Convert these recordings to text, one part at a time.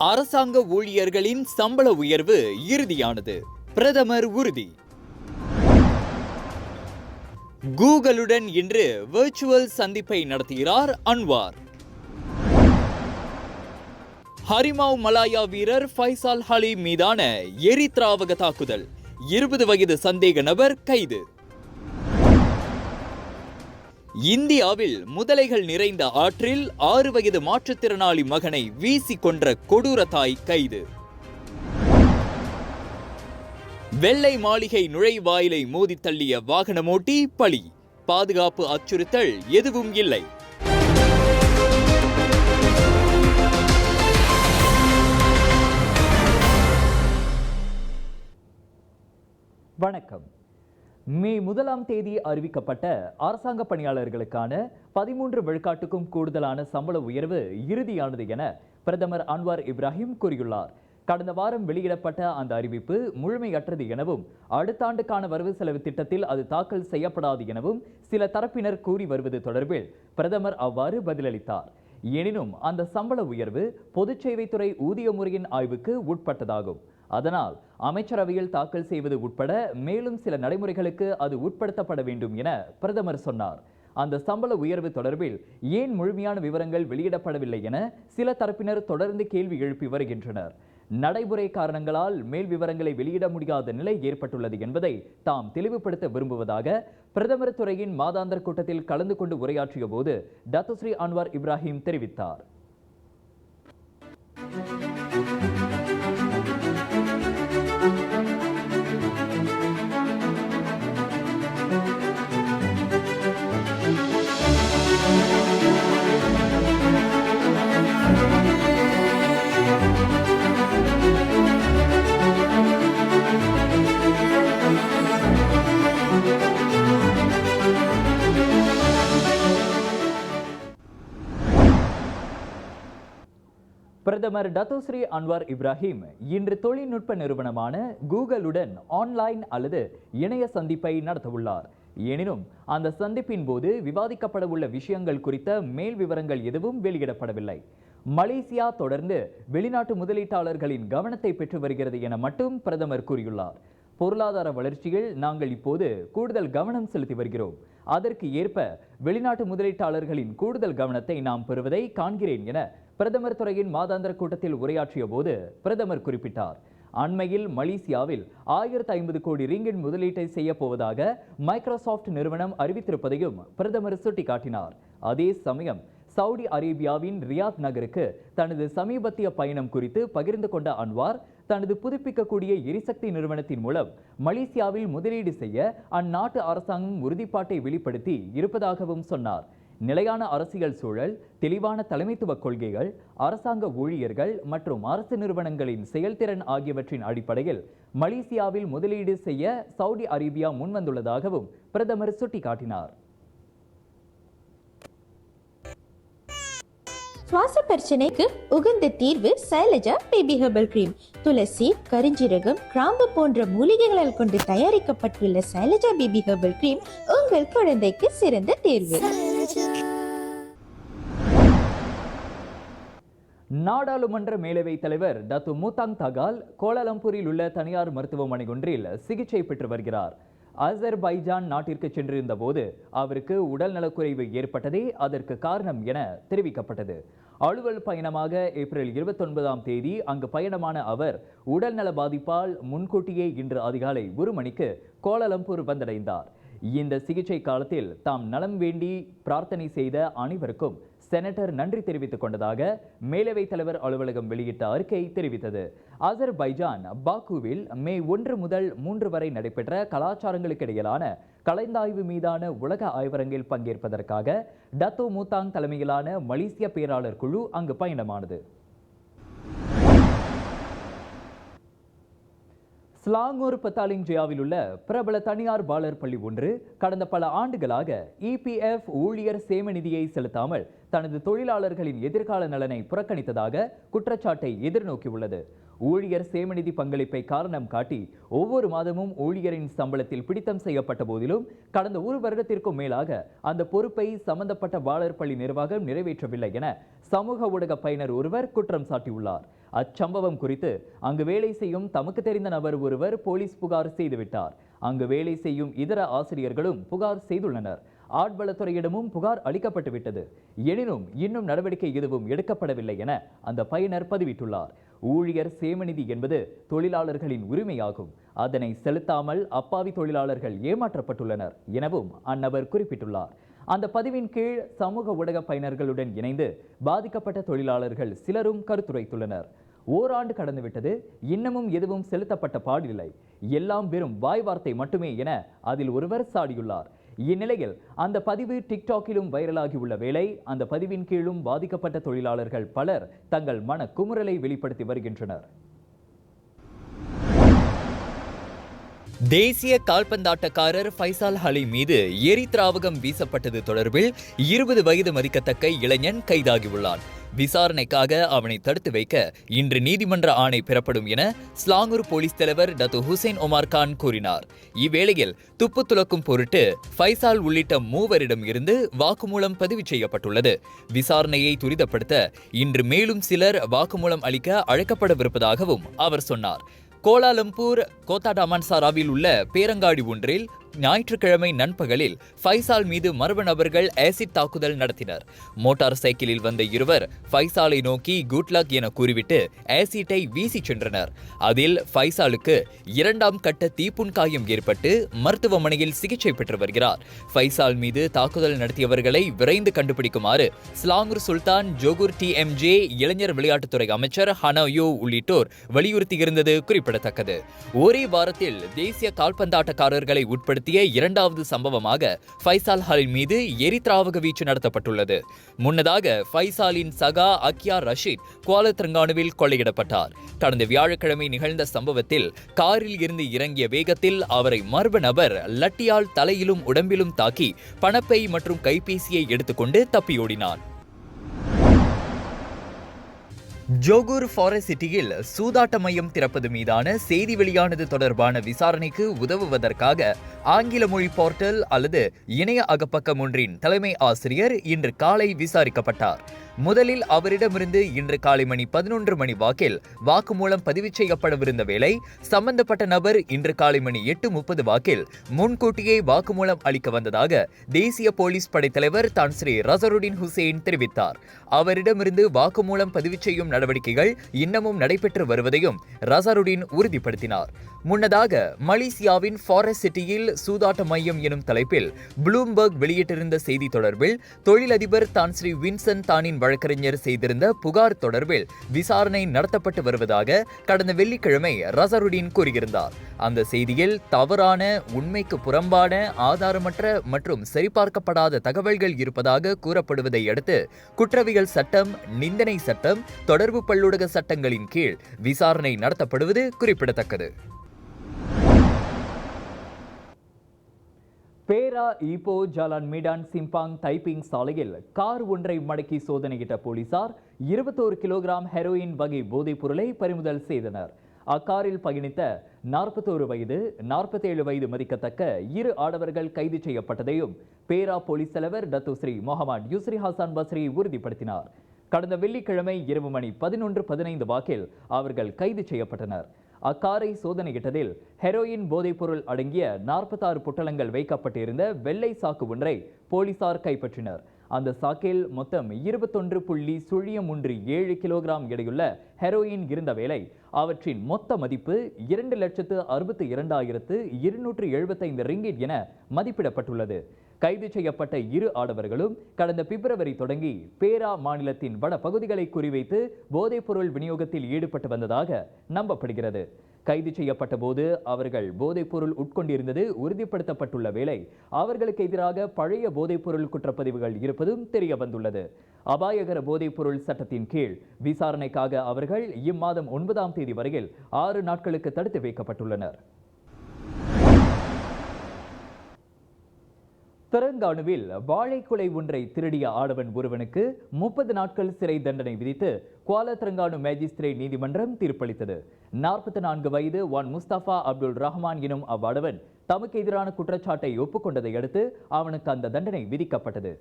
அரசாங்க ஊழியர்களின் சம்பள உயர்வு இறுதியானது, பிரதமர் உறுதி. கூகுளுடன் இன்று வெர்ச்சுவல் சந்திப்பை நடத்துகிறார் அன்வார். ஹரிமாவ் மலாயா வீரர் ஃபைசால் ஹலீம் மீதான எரித்ராவக தாக்குதல், 20 வயது சந்தேக நபர் கைது. இந்தியாவில் முதலைகள் நிறைந்த ஆற்றில் 6 வயது மாற்றுத்திறனாளி மகனை வீசி கொன்ற கொடூர தாய் கைது. வெள்ளை மாளிகை நுழைவாயிலை மோதி தள்ளிய வாகனமோட்டி பலி, பாதுகாப்பு அச்சுறுத்தல் எதுவும் இல்லை. வணக்கம். மே 1ஆம் தேதி அறிவிக்கப்பட்ட அரசாங்க பணியாளர்களுக்கான 13 விழுக்காட்டுக்கும் கூடுதலான சம்பள உயர்வு இறுதியானது என பிரதமர் அன்வார் இப்ராஹிம் கூறியுள்ளார். கடந்த வாரம் வெளியிடப்பட்ட அந்த அறிவிப்பு முழுமையற்றது எனவும் அடுத்த ஆண்டுக்கான வரவு செலவு திட்டத்தில் அது தாக்கல் செய்யப்படாது எனவும் சில தரப்பினர் கூறி வருவது தொடர்பில் பிரதமர் அவ்வாறு பதிலளித்தார். எனினும் அந்த சம்பள உயர்வு பொதுச்சேவைத்துறை ஊதிய முறையின் ஆய்வுக்கு உட்பட்டதாகும். அதனால் அமைச்சரவையில் தாக்கல் செய்வது உட்பட மேலும் சில நடைமுறைகளுக்கு அது உட்படுத்தப்பட வேண்டும் என பிரதமர் சொன்னார். அந்த சம்பள உயர்வு தொடர்பில் ஏன் முழுமையான விவரங்கள் வெளியிடப்படவில்லை என சில தரப்பினர் தொடர்ந்து கேள்வி எழுப்பி வருகின்றனர். நடைமுறை காரணங்களால் மேல் விவரங்களை வெளியிட முடியாத நிலை ஏற்பட்டுள்ளது என்பதை தாம் தெளிவுபடுத்த விரும்புவதாக பிரதமர் துறையின் மாதாந்திர கூட்டத்தில் கலந்து கொண்டு உரையாற்றிய போது டத்துஸ்ரீ அன்வார் இப்ராஹிம் தெரிவித்தார். பிரதமர் டத்துஸ்ரீ அன்வார் இப்ராஹிம் இன்று தொழில்நுட்ப நிறுவனமான கூகுளுடன் ஆன்லைன் அல்லது இணைய சந்திப்பை நடத்தவுள்ளார். எனினும் அந்த சந்திப்பின் போது விவாதிக்கப்பட உள்ள விஷயங்கள் குறித்த மேல் விவரங்கள் எதுவும் வெளியிடப்படவில்லை. மலேசியா தொடர்ந்து வெளிநாட்டு முதலீட்டாளர்களின் கவனத்தை பெற்று வருகிறது என மட்டும் பிரதமர் கூறியுள்ளார். பொருளாதார வளர்ச்சியில் நாங்கள் இப்போது கூடுதல் கவனம் செலுத்தி வருகிறோம். அதற்கு ஏற்ப வெளிநாட்டு முதலீட்டாளர்களின் கூடுதல் கவனத்தை நாம் பெறுவதை காண்கிறேன் என பிரதமர் துறையின் மாதாந்திர கூட்டத்தில் உரையாற்றிய போது பிரதமர் குறிப்பிட்டார். அண்மையில் மலேசியாவில் 1050 கோடி ரிங்கிட் முதலீட்டை செய்ய போவதாக மைக்ரோசாஃப்ட் நிறுவனம் அறிவித்திருப்பதையும் பிரதமர் சுட்டிக்காட்டினார். அதே சமயம் சவுதி அரேபியாவின் ரியாத் நகருக்கு தனது சமீபத்திய பயணம் குறித்து பகிர்ந்து கொண்ட அன்வார் தனது புதுப்பிக்கக்கூடிய எரிசக்தி நிறுவனத்தின் மூலம் மலேசியாவில் முதலீடு செய்ய அந்நாட்டு அரசாங்கம் உறுதிப்பாட்டை வெளிப்படுத்தி இருப்பதாகவும் சொன்னார். நிலையான அரசியல் சூழல், தெளிவான தலைமைத்துவ கொள்கைகள், அரசாங்க ஊழியர்கள் மற்றும் அரசு நிறுவனங்களின் செயல்திறன் ஆகியவற்றின் அடிப்படையில் மலேசியாவில் முதலீடு செய்ய சவுதி அரேபியா முன்வந்துள்ளதாகவும் பிரதமர் சுட்டிக்காட்டினார். சுவாச பிரச்சனைக்கு உகந்த தீர்வு சைலஜா பேபி ஹெர்பல் கிரீம். துளசி, கரிஞ்சீரகம், கிராம்பு போன்ற மூலிகைகளால் கொண்டு தயாரிக்கப்பட்டுள்ள சைலஜா பேபி ஹெர்பல் கிரீம் உங்கள் குழந்தைக்கு சிறந்த தேர்வு. நாடாளுமன்ற மேலவைத் தலைவர் டத்து மூத்தாங் தகால் கோலாலம்பூரில் உள்ள தனியார் மருத்துவமனை ஒன்றில் சிகிச்சை பெற்று வருகிறார். அசர்பைஜான் நாட்டிற்கு சென்றிருந்த போது அவருக்கு உடல் நலக்குறைவு ஏற்பட்டதே அதற்கு காரணம் என தெரிவிக்கப்பட்டது. அலுவல் பயணமாக ஏப்ரல் 29ஆம் தேதி அங்கு பயணமான அவர் உடல்நல பாதிப்பால் முன்கூட்டியே இன்று அதிகாலை 1 மணிக்கு கோலாலம்பூர் வந்தடைந்தார். இந்த சிகிச்சை காலத்தில் தாம் நலம் வேண்டி பிரார்த்தனை செய்த அனைவருக்கும் செனட்டர் நன்றி தெரிவித்துக் கொண்டதாக மேலவைத் தலைவர் அலுவலகம் வெளியிட்ட அறிக்கை தெரிவித்தது. அசர்பைஜான் பாக்குவில் மே 1 முதல் 3 வரை நடைபெற்ற கலாச்சாரங்களுக்கு இடையிலான கலந்தாய்வு மீதான உலக ஆய்வரங்கில் பங்கேற்பதற்காக டத்தோ மூத்தாங் தலைமையிலான மலேசிய பேராளர் குழு அங்கு பயணமானது. ஸ்லாங்கூர் பத்தாலிங் ஜியாவில் உள்ள பிரபல தனியார் பாலர் பள்ளி ஒன்று கடந்த பல ஆண்டுகளாக EPF ஊழியர் சேம நிதியை செலுத்தாமல் தனது தொழிலாளர்களின் எதிர்கால நலனை புறக்கணித்ததாக குற்றச்சாட்டை எதிர்நோக்கியுள்ளது. ஊழியர் சேமநிதி பங்களிப்பை காரணம் காட்டி ஒவ்வொரு மாதமும் ஊழியரின் சம்பளத்தில் பிடித்தம் செய்யப்பட்ட போதிலும் கடந்த 1 வருடத்திற்கும் மேலாக அந்த பொறுப்பை சம்பந்தப்பட்ட பாலர் பள்ளி நிர்வாகம் நிறைவேற்றவில்லை என சமூக ஊடக பயனர் ஒருவர் குற்றம் சாட்டியுள்ளார். அச்சம்பவம் குறித்து அங்கு வேலை செய்யும் தமக்கு தெரிந்த நபர் ஒருவர் போலீஸ் புகார் செய்துவிட்டார். அங்கு வேலை செய்யும் இதர ஆசிரியர்களும் புகார் செய்துள்ளனர். ஆட்வளத்துறையிடமும் புகார் அளிக்கப்பட்டு விட்டது. எனினும் இன்னும் நடவடிக்கை எதுவும் எடுக்கப்படவில்லை என அந்த பயனர் பதிவிட்டுள்ளார். ஊழியர் சேமநிதி என்பது தொழிலாளர்களின் உரிமையாகும். அதனை செலுத்தாமல் அப்பாவி தொழிலாளர்கள் ஏமாற்றப்பட்டுள்ளனர் எனவும் அந்நபர் குறிப்பிட்டுள்ளார். அந்த பதிவின் கீழ் சமூக ஊடக பயனர்களுடன் இணைந்து பாதிக்கப்பட்ட தொழிலாளர்கள் சிலரும் கருத்துரைத்துள்ளனர். ஓராண்டு கடந்துவிட்டது, இன்னமும் எதுவும் செலுத்தப்பட்ட பாடில்லை, எல்லாம் வெறும் வாய் வார்த்தை மட்டுமே என அதில் ஒருவர் சாடியுள்ளார். இந்நிலையில் அந்த பதிவு டிக்டாக்கிலும் வைரலாகியுள்ள வேளை அந்த பதிவின் கீழும் பாதிக்கப்பட்ட தொழிலாளர்கள் பலர் தங்கள் மன குமுறலை வெளிப்படுத்தி வருகின்றனர். தேசிய கால்பந்தாட்டக்காரர் ஃபைசால் அலி மீது எரித்ராவகம் வீசப்பட்டது தொடர்பில் 20 வயது மதிக்கத்தக்க இளைஞன் கைதாகியுள்ளான். விசாரணைக்காக அவனை தடுத்து வைக்க இன்று நீதிமன்ற ஆணை பெறப்படும் என ஸ்லாங்கூர் போலீஸ் தலைவர் டத்து ஹுசைன் ஒமார் கான் கூறினார். இவ்வேளையில் துப்பு துலக்கும் பொருட்டு ஃபைசால் உள்ளிட்ட 3 இருந்து வாக்குமூலம் பதிவு செய்யப்பட்டுள்ளது. விசாரணையை துரிதப்படுத்த இன்று மேலும் சிலர் வாக்குமூலம் அளிக்க அழைக்கப்படவிருப்பதாகவும் அவர் சொன்னார். கோலாலம்பூர் கோத்தாடாமான்சாராவில் உள்ள பேரங்காடி ஒன்றில் ஞாயிற்றுக்கிழமை நண்பகலில் ஃபைசால் மீது மர்ம நபர்கள் ஆசிட் தாக்குதல் நடத்தினர். மோட்டார் சைக்கிளில் வந்த இருவர் ஃபைசாலை நோக்கி குட் லக் என கூறிவிட்டு ஆசிட்டை வீசி சென்றனர். அதில் ஃபைசாலுக்கு 2ஆம் கட்ட தீப்புண்காயம் ஏற்பட்டு மருத்துவமனையில் சிகிச்சை பெற்று வருகிறார். ஃபைசால் மீது தாக்குதல் நடத்தியவர்களை விரைந்து கண்டுபிடிக்குமாறு ஸ்லாங்கூர் சுல்தான் ஜோகூர் TMJ இளைஞர் விளையாட்டுத்துறை அமைச்சர் ஹனோயோ உள்ளிட்டோர் வலியுறுத்தியிருந்தது குறிப்பிடத்தக்கது. ஒரே வாரத்தில் தேசிய கால்பந்தாட்டக்காரர்களை உட்படுத்த 2வது சம்பவமாக ஃபைசால் அலி மீது எரித்ராவக வீச்சு நடத்தப்பட்டுள்ளது. முன்னதாக ஃபைசாலின் சகா அக்யா ரஷீத் குவாலத்ரங்கானுவில் கொள்ளையிடப்பட்டார். கடந்த வியாழக்கிழமை நிகழ்ந்த சம்பவத்தில் காரில் இருந்து இறங்கிய வேகத்தில் அவரை மர்ம நபர் லட்டியால் தலையிலும் உடம்பிலும் தாக்கி பணப்பை மற்றும் கைபேசியை எடுத்துக்கொண்டு தப்பியோடினான். ஜோகூர் ஃபாரஸ்ட் சிட்டியில் சூதாட்ட மையம் திறப்பது மீதான செய்தி வெளியானது தொடர்பான விசாரணைக்கு உதவுவதற்காக ஆங்கில மொழி போர்ட்டல் அல்லது இணைய அகப்பக்கம் ஒன்றின் தலைமை ஆசிரியர் இன்று காலை விசாரிக்கப்பட்டார். முதலில் அவரிடமிருந்து இன்று காலை மணி 11 மணி வாக்கில் வாக்குமூலம் பதிவு செய்யப்படவிருந்த வேளை சம்பந்தப்பட்ட நபர் இன்று காலை மணி 8:30 வாக்கில் முன்கூட்டியே வாக்குமூலம் அளிக்க வந்ததாக தேசிய போலீஸ் படைத்தலைவர் தான் ஸ்ரீ ரசருடின் ஹுசேன் தெரிவித்தார். அவரிடமிருந்து வாக்குமூலம் பதிவு செய்யும் நடவடிக்கைகள் இன்னமும் நடைபெற்று வருவதையும் ரசருடின் உறுதிப்படுத்தினார். முன்னதாக மலேசியாவின் ஃபாரஸ்ட் சிட்டியில் சூதாட்ட மையம் எனும் தலைப்பில் ப்ளூம்பர்க் வெளியிட்டிருந்த செய்தி தொடர்பில் தொழிலதிபர் தான் ஸ்ரீ வின்சென்ட் தானின் வழக்கறிஞர் செய்திருந்த புகார் தொடர்பில் விசாரணை நடத்தப்பட்டு வருவதாக கடந்த வெள்ளிக்கிழமை ரசருடின் கூறியிருந்தார். அந்த செய்தியில் தவறான, உண்மைக்கு புறம்பான, ஆதாரமற்ற மற்றும் சரிபார்க்கப்படாத தகவல்கள் இருப்பதாக கூறப்படுவதை அடுத்து குற்றவியல் சட்டம், நிந்தனை சட்டம், தொடர்பு பல்லூடக சட்டங்களின் கீழ் விசாரணை நடத்தப்படுவது குறிப்பிடத்தக்கது. பேரா ஈப்போ ஜாலான் மீடான் சிம்பாங் தைப்பிங் சாலையில் கார் ஒன்றை மடக்கி சோதனையிட்ட போலீசார் 21 கிலோகிராம் ஹெரோயின் வகை போதைப் பொருளை பறிமுதல் செய்தனர். அக்காரில் பயணித்த 41 வயது 47 வயது மதிக்கத்தக்க 2 ஆடவர்கள் கைது செய்யப்பட்டதையும் பேரா போலீஸ் தலைவர் டத்து ஸ்ரீ முகமது யூஸ்ரி ஹாசான் பஸ்ரி உறுதிப்படுத்தினார். கடந்த வெள்ளிக்கிழமை இரவு மணி 11:15 வாக்கில் அவர்கள் கைது செய்யப்பட்டனர். அக்காரை சோதனையிட்டதில் ஹெரோயின் போதைப் பொருள் அடங்கிய 46 பொட்டலங்கள் வைக்கப்பட்டிருந்த வெள்ளை சாக்கு ஒன்றை போலீசார் கைப்பற்றினர். அந்த சாக்கில் மொத்தம் 21.07 கிலோகிராம் எடையுள்ள ஹெரோயின் இருந்த வேளை அவற்றின் மொத்த மதிப்பு 2,62,275 ரிங்கிட் என மதிப்பிடப்பட்டுள்ளது. கைது செய்யப்பட்ட 2 ஆடவர்களும் கடந்த பிப்ரவரி தொடங்கி பேரா மாநிலத்தின் வட பகுதிகளை குறிவைத்து போதைப்பொருள் விநியோகத்தில் ஈடுபட்டு வந்ததாக நம்பப்படுகிறது. கைது செய்யப்பட்ட போது அவர்கள் போதைப்பொருள் உட்கொண்டிருந்தது உறுதிப்படுத்தப்பட்டுள்ள வேளை அவர்களுக்கு எதிராக பழைய போதைப்பொருள் குற்றப்பதிவுகள் இருப்பதும் தெரிய வந்துள்ளது. அபாயகர போதைப்பொருள் சட்டத்தின் கீழ் விசாரணைக்காக அவர்கள் இம்மாதம் 9ஆம் தேதி வரையில் 6 நாட்களுக்கு தடுத்து வைக்கப்பட்டுள்ளனர். தெலங்கானுவில் வாழைக்குலை ஒன்றை திருடிய ஆடவன் ஒருவனுக்கு 30 நாட்கள் சிறை தண்டனை விதித்து குவாலா தெலங்கானு மேஜிஸ்திரேட் நீதிமன்றம் தீர்ப்பளித்தது. 44 வயது முஸ்தபா அப்துல் ரஹ்மான் எனும் அவ்வாடவன் தமக்கு எதிரான குற்றச்சாட்டை ஒப்புக்கொண்டதை அடுத்து அவனுக்கு அந்த தண்டனை விதிக்கப்பட்டது.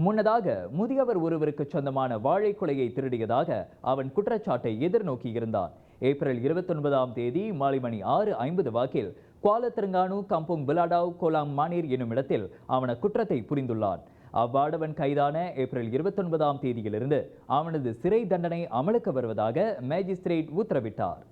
முன்னதாக முதியவர் ஒருவருக்கு சொந்தமான வாழைக்குலையை திருடியதாக அவன் குற்றச்சாட்டை எதிர்நோக்கியிருந்தான். ஏப்ரல் 29ஆம் தேதி மாலை மணி 6:50 வாக்கில் குவாலா தெலங்கானு கம்போங் பிலாடாவ் கோலாம் மானீர் என்னும் இடத்தில் அவன குற்றத்தை புரிந்துள்ளான். அவ்வாடவன் கைதான ஏப்ரல் 29ஆம் தேதியிலிருந்து அவனது சிறை தண்டனை அமலுக்கு வருவதாக மேஜிஸ்திரேட் உத்தரவிட்டார்.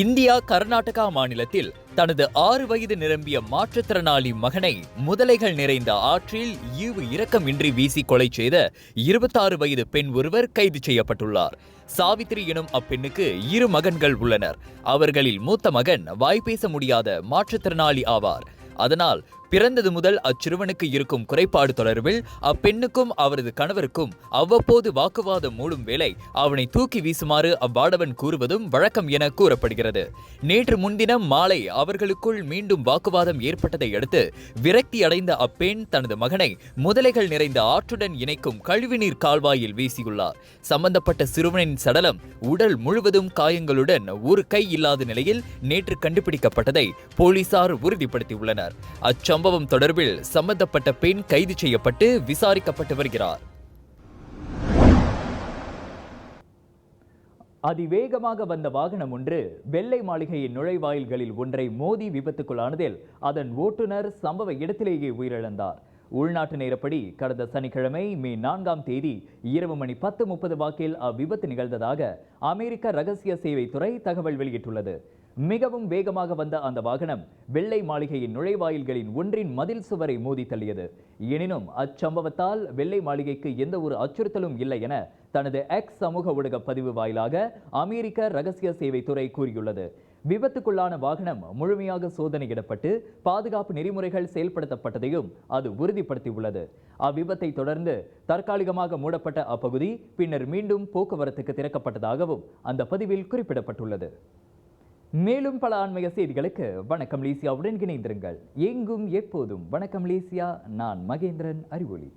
இந்தியா கர்நாடகா மாநிலத்தில் தனது 6 வயது நிரம்பிய மாற்றுத்திறனாளி மகனை முதலைகள் நிறைந்த ஆற்றில் ஈவு இரக்கமின்றி வீசி கொலை செய்த 26 வயது பெண் ஒருவர் கைது செய்யப்பட்டுள்ளார். சாவித்ரி எனும் அப்பெண்ணுக்கு 2 மகன்கள் உள்ளனர். அவர்களில் மூத்த மகன் வாய்பேச முடியாத மாற்றுத்திறனாளி ஆவார். அதனால் பிறந்தது முதல் அச்சிறுவனுக்கு இருக்கும் குறைபாடு தொடர்பில் அப்பெண்ணுக்கும் அவரது கணவருக்கும் அவ்வப்போது வாக்குவாதம் மூடும் வேளை அவனை தூக்கி வீசுமாறு அவ்வாடவன் கூறுவதும் வழக்கம் என கூறப்படுகிறது. நேற்று முன்தினம் மாலை அவர்களுக்குள் மீண்டும் வாக்குவாதம் ஏற்பட்டதை அடுத்து விரக்தி அடைந்த அப்பெண் தனது மகனை முதலைகள் நிறைந்த ஆற்றுடன் இணைக்கும் கழிவுநீர் கால்வாயில் வீசியுள்ளார். சம்பந்தப்பட்ட சிறுவனின் சடலம் உடல் முழுவதும் காயங்களுடன் ஒரு கை இல்லாத நிலையில் நேற்று கண்டுபிடிக்கப்பட்டதை போலீசார் உறுதிப்படுத்தியுள்ளனர். அச்சம்பவம் தொடர்பில் சம்பந்தப்பட்ட பெண் கைது செய்யப்பட்டு விசாரிக்கப்பட்டு வருகிறார். அதிவேகமாக வந்த வாகனம் ஒன்று வெள்ளை மாளிகையின் நுழைவாயில்களில் ஒன்றை மோதி விபத்துக்குள்ளானதில் அதன் ஓட்டுநர் சம்பவ இடத்திலேயே உயிரிழந்தார். உள்நாட்டு நேரப்படி கடந்த சனிக்கிழமை மே 4ஆம் தேதி இரவு மணி 10:30 வாக்கில் அவ்விபத்து நிகழ்ந்ததாக அமெரிக்க ரகசிய சேவை துறை தகவல் வெளியிட்டுள்ளது. மிகவும் வேகமாக வந்த அந்த வாகனம் வெள்ளை மாளிகையின் நுழைவாயில்களின் ஒன்றின் மதில் சுவரை மோதி தள்ளியது. எனினும் அச்சம்பவத்தால் வெள்ளை மாளிகைக்கு எந்த ஒரு அச்சுறுத்தலும் இல்லை என தனது எக்ஸ் சமூக ஊடக பதிவு வாயிலாக அமெரிக்க ரகசிய சேவை துறை கூறியுள்ளது. விபத்துக்குள்ளான வாகனம் முழுமையாக சோதனையிடப்பட்டு பாதுகாப்பு நெறிமுறைகள் செயல்படுத்தப்பட்டதையும் அது உறுதிப்படுத்தியுள்ளது. அவ்விபத்தை தொடர்ந்து தற்காலிகமாக மூடப்பட்ட அப்பகுதி பின்னர் மீண்டும் போக்குவரத்துக்கு திறக்கப்பட்டதாகவும் அந்த பதிவில் குறிப்பிடப்பட்டுள்ளது. மேலும் பல ஆன்மீக செய்திகளுக்கு வணக்கம் மலேசியாவுடன் இணைந்திருங்கள். எங்கும் எப்போதும் வணக்கம் மலேசியா. நான் மகேந்திரன் அறிவொளி.